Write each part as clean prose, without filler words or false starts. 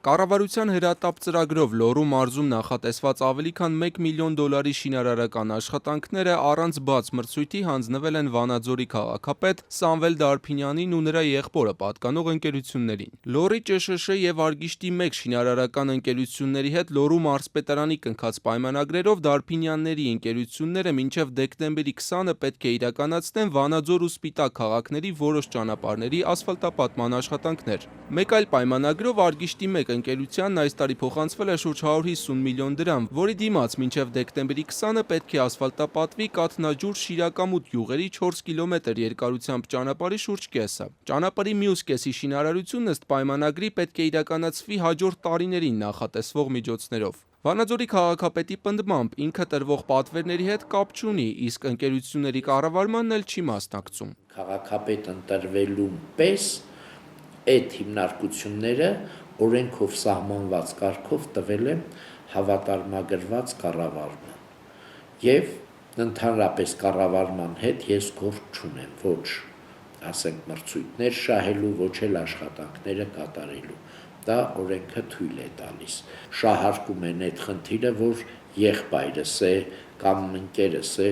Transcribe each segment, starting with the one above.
Կառավարության հրատապ ծրագրով Լոռու մարզում նախատեսված ավելի քան $1 միլիոն շինարարական աշխատանքները առանց բաց մրցույթի հանձնվել են Վանաձորի քաղաքապետ Սամվել Դարփինյանին ու նրա եղբորը պատկանող ընկերություններին։ Լոռի ՃՇՇ և Արգիշտի 1 շինարարական ընկերությունների հետ Լոռու մարզպետարանի կնքած պայմանագրերով Դարփինյանների ընկերությունները մինչև դեկտեմբերի 20-ը պետք է իրականացնեն Վանաձոր ու Սպիտակ քաղաքների որոշ ճանապարհների ասֆալտապատման աշխատանքներ։ Մեկ այլ պայմանագրով Արգիշտի 1 ընկերությանն այս տարի փոխանցվել է շուրջ 150 միլիոն դրամ, որի դիմաց մինչև դեկտեմբերի 20-ը պետք է ասֆալտապատվի Կաթնաջուր-Շիրակամուտ յուղերի 4 կիլոմետր երկարությամբ ճանապարհի շուրջ կեսը։ Ճանապարհի մյուս կեսի շինարարությունն ըստ պայմանագրի պետք է իրականացվի հաջորդ տարիներին նախատեսվող միջոցներով։ Վանաձորի քաղաքապետի պնդմամբ ինքը տրվող պատվերների հետ կապ չունի, իսկ ընկերությունների կառավարմանն էլ չի մասնակցում։ Քաղաքապետ ընտրվելու պես այդ հիմնարկությունները օրենքով սահմանված կարգով տվել է հավատարմագրված կառավարման եւ ընդհանրապես կառավարման հետ ես գործ չունեմ, ոչ ասենք մրցույթներ շահելու, ոչ էլ աշխատանքները կատարելու։ Դա օրենքը թույլ է տալիս։ Շահարկում են այդ խնդիրը, որ եղբայրս է կամ ընկերս է,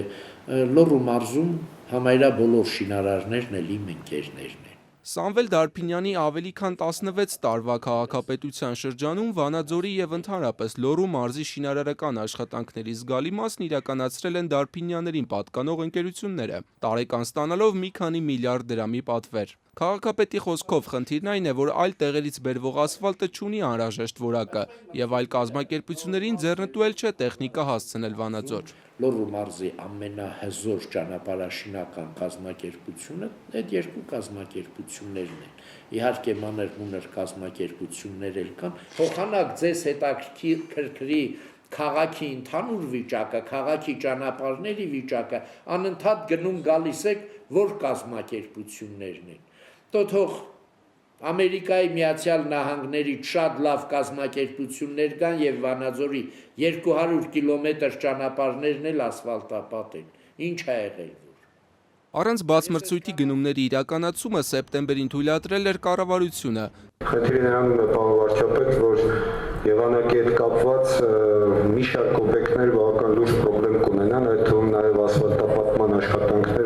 Լոռու մարզում համարյա բոլոր շինարարներն էլ իմ ընկերներն են։ Սամվել Դարփինյանի ավելի քան 16 տարվա քաղաքապետության շրջանում Վանաձորի եւ ընդհանրապես Լոռու մարզի շինարարական աշխատանքների զգալի մասն իրականացրել են Դարփինյաններին պատկանող ընկերությունները, տարեկան ստանալով մի քանի միլիարդ դրամի պատվեր։ Քաղաքապետի խոսքով խնդիրն այն է, որ այլ տեղերից բերվող ասֆալտը չունի անհրաժեշտ որակը եւ այլ կազմակերպություններին ձեռնտու էլ չէ տեխնիկա հասցնել Վանաձոր։ Լոռու մարզի ամենահզոր ճանապարհաշինական կազմակերպությունը այդ երկու կազմակերպություններն են։ Իհարկե մանր-մունր կազմակերպություններ էլ կան։ Փոխանակ ձեզ հետաքրքրի քաղաքի ընդհանուր վիճակը, քաղաքի ճանապարհների վիճակը, անընդհատ գնում գալիս եք, որ կազմակերպություններն են։ Թող Ամերիկայի Միացյալ Նահանգներից շատ լավ կազմակերպություններ կան եւ Վանաձորի 200 կիլոմետր ճանապարհներն էլ ասֆալտապատ են։ Ինչ ա եղել որ։ Առանց բաց մրցույթի գնումների իրականացումը սեպտեմբերին թույլատրել էր կառավարությունը։ Խնդիրը նրանում է, պարոն վարչապետ, որ եղանակի հետ կապված մի շարք օբյեկտներ բավական լուրջ խնդրեմ կունենան, այդ թվում նաեւ ասֆալտապատման աշխատանքները։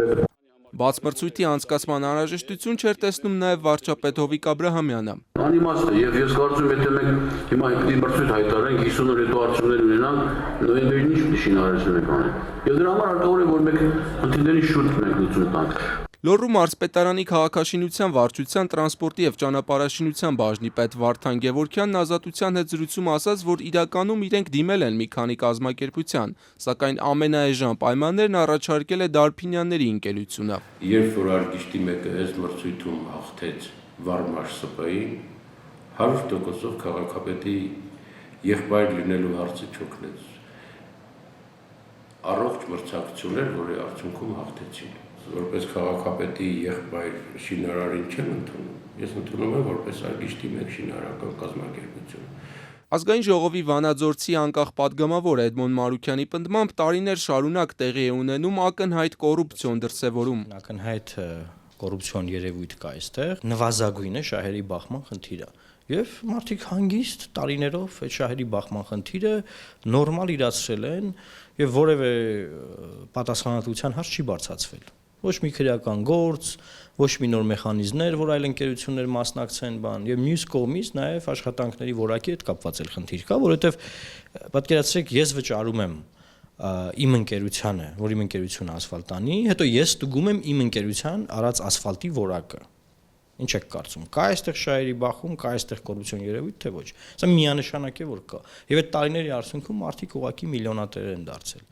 Բաց մրցույթի անցկացման անհրաժեշտություն չէր տեսնում նաև վարչապետ Հովիկ Աբրահամյանը։ Անիմաստ է, եւ ես կարծում եմ, եթե մենք հիմա մրցույթ հայտարարենք 50 օր հետո արդյունքներ ունենանք, նոյեմբերին ինչ պիտի շինարարություն անենք։ Եվ դրա համար հարկավոր է, որ մենք խնդիրների շուրջ մենք լուծում տանք։ Լոռու մարզպետարանի քաղաքաշինության, վարչության, տրանսպորտի եւ ճանապարհաշինության բաժնի պետ Վարդան Գևորգյանն ազատության հետ զրույցում ասաց, որ իրականում իրենք դիմել են մի քանի կազմակերպության, սակայն ամենաէժան պայմաններն առաջարկել է Դարփինյանների ընկերությունը։ Երբ որ Արգիշտի 1-ը այս մրցույթում հաղթեց Վարմաշ ՍՊ-ին, 100%-ով քաղաքապետի եղբայր լինելու հարցը չօգնեց։ Առողջ մրցակցություններ, որի արդյունքում հաղթեցին։ Որպես քաղաքապետի եղբայր շինարարին չեմ ընդունում, ես ընդունում եմ որպես Արգիշտի 1 շինարարական կազմակերպություն։ Ազգային ժողովի վանաձորցի անկախ պատգամավոր Էդմոն Մարուքյանի պնդմամբ տարիներ շարունակ տեղի է ունենում ակնհայտ կոռուպցիոն դրսևորում։ Ակնհայտ կոռուպցիոն երևույթ կա այստեղ, նվազագույն է շահերի բախման խնդիրը։ Եվ մարդիկ հանգիստ տարիներով այդ շահերի բախման խնդիրը նորմալ իրացրել են եւ որևէ պատասխանատվության հարց չի բարձրացվել։ Ոչ մի քրեական գործ, ոչ մի նոր մեխանիզմներ, որ այլ ընկերություններ մասնակցեն բան, եւ մյուս կողմից նաեւ աշխատանքների որակի հետ կապված էլ խնդիր կա, որովհետեւ պատկերացրեք, ես վճարում եմ իմ ընկերությանը, որ իմ ընկերությունը ասֆալտ անի, հետո ես ստուգում եմ իմ ընկերության արած ասֆալտի որակը։ Ինչ եք կարծում, կա այստեղ շահերի բախում, կա այստեղ կոռուպցիոն երևույթ, թե ոչ։ Սա միանշանակ է, որ կա։ Եվ այդ տարիների արդյունքում մարդիկ ուղղակի միլիոնատեր են դարձել։